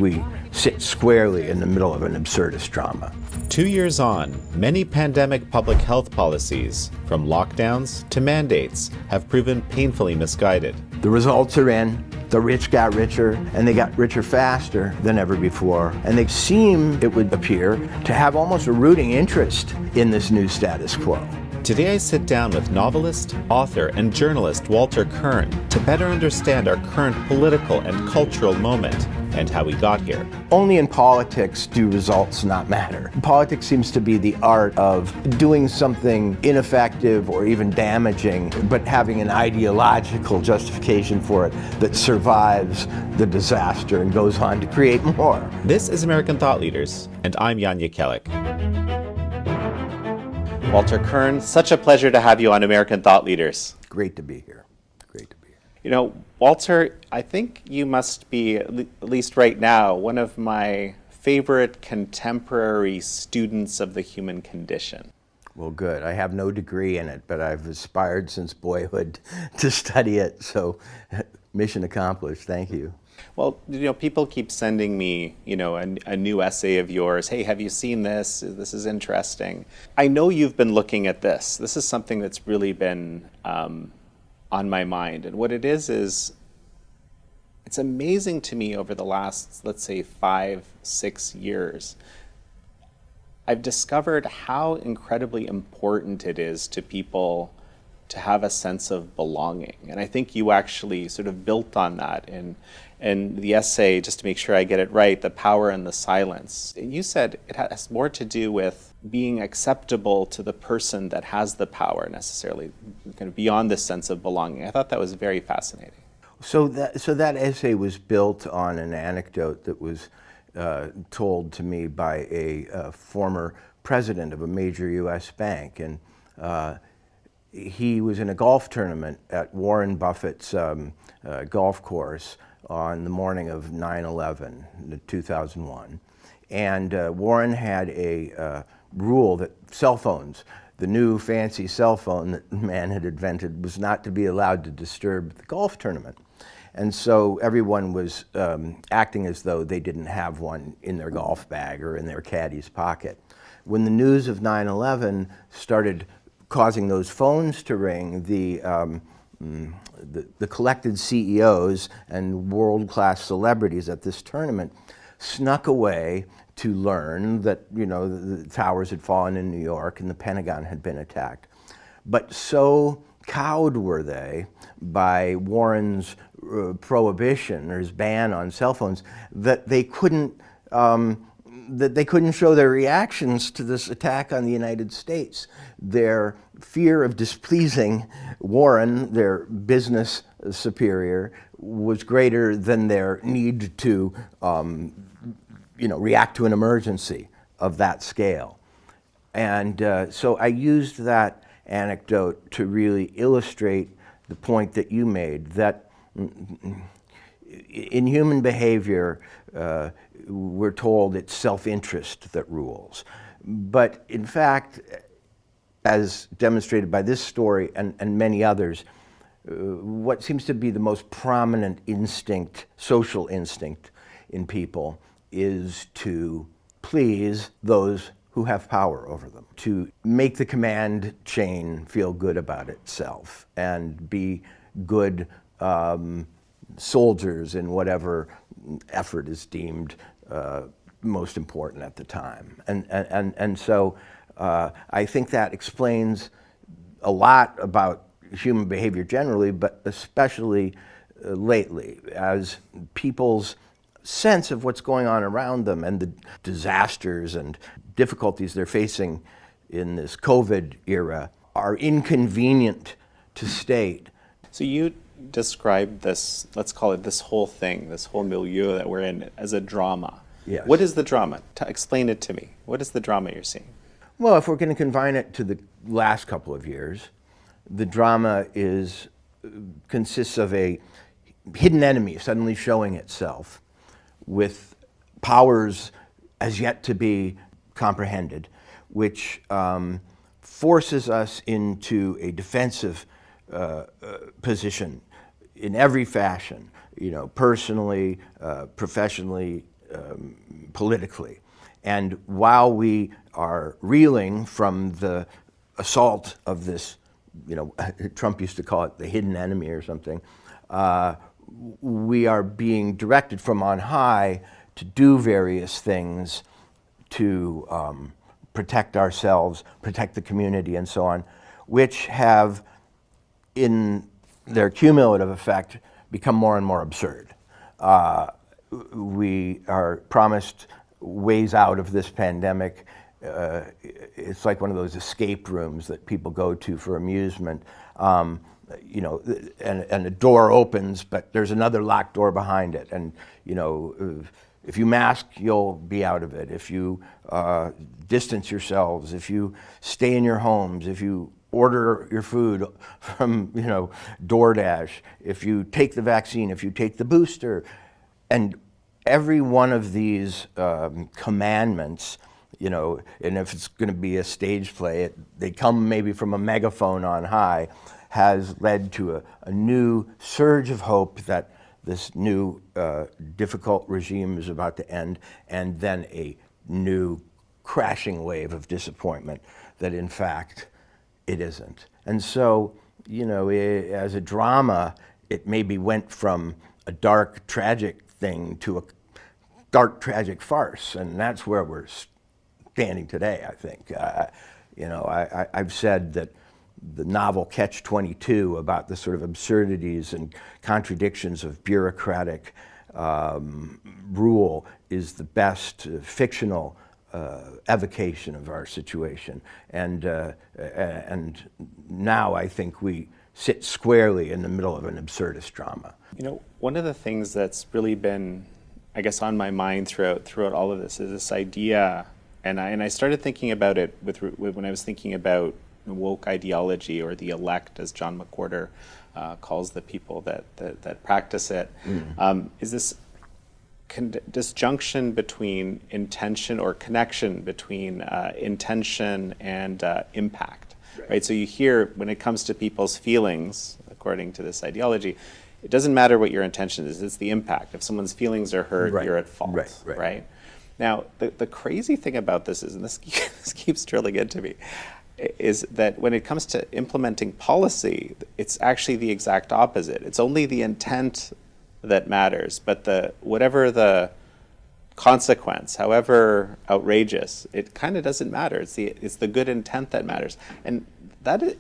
we sit squarely in the middle of an absurdist drama. 2 years on, many pandemic public health policies, from lockdowns to mandates, have proven painfully misguided. The results are in. The rich got richer, and they got richer faster than ever before. And they seem, it would appear, to have almost a rooting interest in this new status quo. Today I sit down with novelist, author, and journalist Walter Kirn to better understand our current political and cultural moment and how we got here. Only in politics do results not matter. Politics seems to be the art of doing something ineffective or even damaging, but having an ideological justification for it that survives the disaster and goes on to create more. This is American Thought Leaders, and I'm Jan Jekielek. Walter Kirn, such a pleasure to have you on American Thought Leaders. Great to be here. Great to be here. You know, Walter, I think you must be, at least right now, one of my favorite contemporary students of the human condition. Well, good. I have no degree in it, but I've aspired since boyhood to study it, so mission accomplished. Thank you. Well, you know, people keep sending me, you know, a new essay of yours. Hey, have you seen this? This is interesting. I know you've been looking at this. This is something that's really been on my mind. And what it is it's amazing to me over the last, let's say, 5-6 years, I've discovered how incredibly important it is to people to have a sense of belonging. And I think you actually sort of built on that in the essay, just to make sure I get it right, The Power and the Silence. You said it has more to do with being acceptable to the person that has the power necessarily, kind of beyond this sense of belonging. I thought that was very fascinating. So that essay was built on an anecdote that was told to me by a former president of a major U.S. bank. And he was in a golf tournament at Warren Buffett's golf course on the morning of 9/11, 2001. And Warren had a rule that cell phones, the new fancy cell phone that man had invented, was not to be allowed to disturb the golf tournament. And so everyone was acting as though they didn't have one in their golf bag or in their caddy's pocket. When the news of 9/11 started causing those phones to ring, the collected CEOs and world-class celebrities at this tournament snuck away to learn that, you know, the towers had fallen in New York and the Pentagon had been attacked. But so cowed were they by Warren's prohibition or his ban on cell phones that they couldn't show their reactions to this attack on the United States. Their fear of displeasing Warren, their business superior, was greater than their need to react to an emergency of that scale. And so I used that anecdote to really illustrate the point that you made, that in human behavior, we're told it's self-interest that rules. But in fact, as demonstrated by this story and many others, what seems to be the most prominent instinct, social instinct in people, is to please those who have power over them, to make the command chain feel good about itself and be good soldiers in whatever effort is deemed most important at the time. And so I think that explains a lot about human behavior generally, but especially lately, as people's sense of what's going on around them and the disasters and difficulties they're facing in this COVID era are inconvenient to state. So you described this, let's call it this whole thing, this whole milieu that we're in, as a drama. Yes. What is the drama? Explain it to me. What is the drama you're seeing? Well, if we're going to confine it to the last couple of years, the drama consists of a hidden enemy suddenly showing itself with powers as yet to be comprehended, which forces us into a defensive position in every fashion, personally, professionally, politically. And while we are reeling from the assault of this, Trump used to call it the hidden enemy or something, we are being directed from on high to do various things to protect ourselves, protect the community, and so on, which have, in their cumulative effect, become more and more absurd. We are promised ways out of this pandemic. It's like one of those escape rooms that people go to for amusement. And the door opens, but there's another locked door behind it. And, if you mask, you'll be out of it. If you distance yourselves, if you stay in your homes, if you order your food from, DoorDash, if you take the vaccine, if you take the booster, and every one of these commandments, and if it's going to be a stage play, they come maybe from a megaphone on high, has led to a new surge of hope that this new difficult regime is about to end, and then a new crashing wave of disappointment that in fact it isn't. And so, as a drama, it maybe went from a dark, tragic thing to a dark, tragic farce, and that's where we're standing today, I think. I've said that the novel Catch-22 about the sort of absurdities and contradictions of bureaucratic rule is the best fictional evocation of our situation. And now I think we sit squarely in the middle of an absurdist drama. One of the things that's really been, I guess, on my mind throughout all of this is this idea, and I started thinking about it when I was thinking about woke ideology, or the elect, as John McWhorter calls the people that practice it. Is this disjunction between intention, or connection between intention and impact, right? So you hear, when it comes to people's feelings, according to this ideology, it doesn't matter what your intention is, it's the impact. If someone's feelings are hurt, you're at fault, right? Now, the crazy thing about this is, and this keeps drilling into me, is that when it comes to implementing policy, it's actually the exact opposite. It's only the intent that matters, but whatever the consequence, however outrageous, it kind of doesn't matter. It's the good intent that matters, and that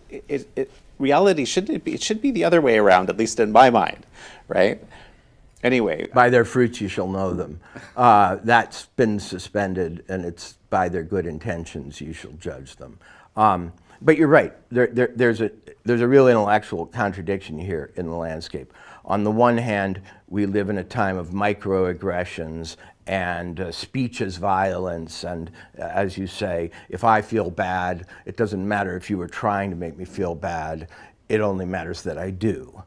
reality shouldn't it should be the other way around, at least in my mind, right? Anyway, by their fruits you shall know them. That's been suspended, and it's by their good intentions you shall judge them. But you're right. There's a real intellectual contradiction here in the landscape. On the one hand, we live in a time of microaggressions and speech as violence, and as you say, if I feel bad, it doesn't matter if you were trying to make me feel bad. It only matters that I do.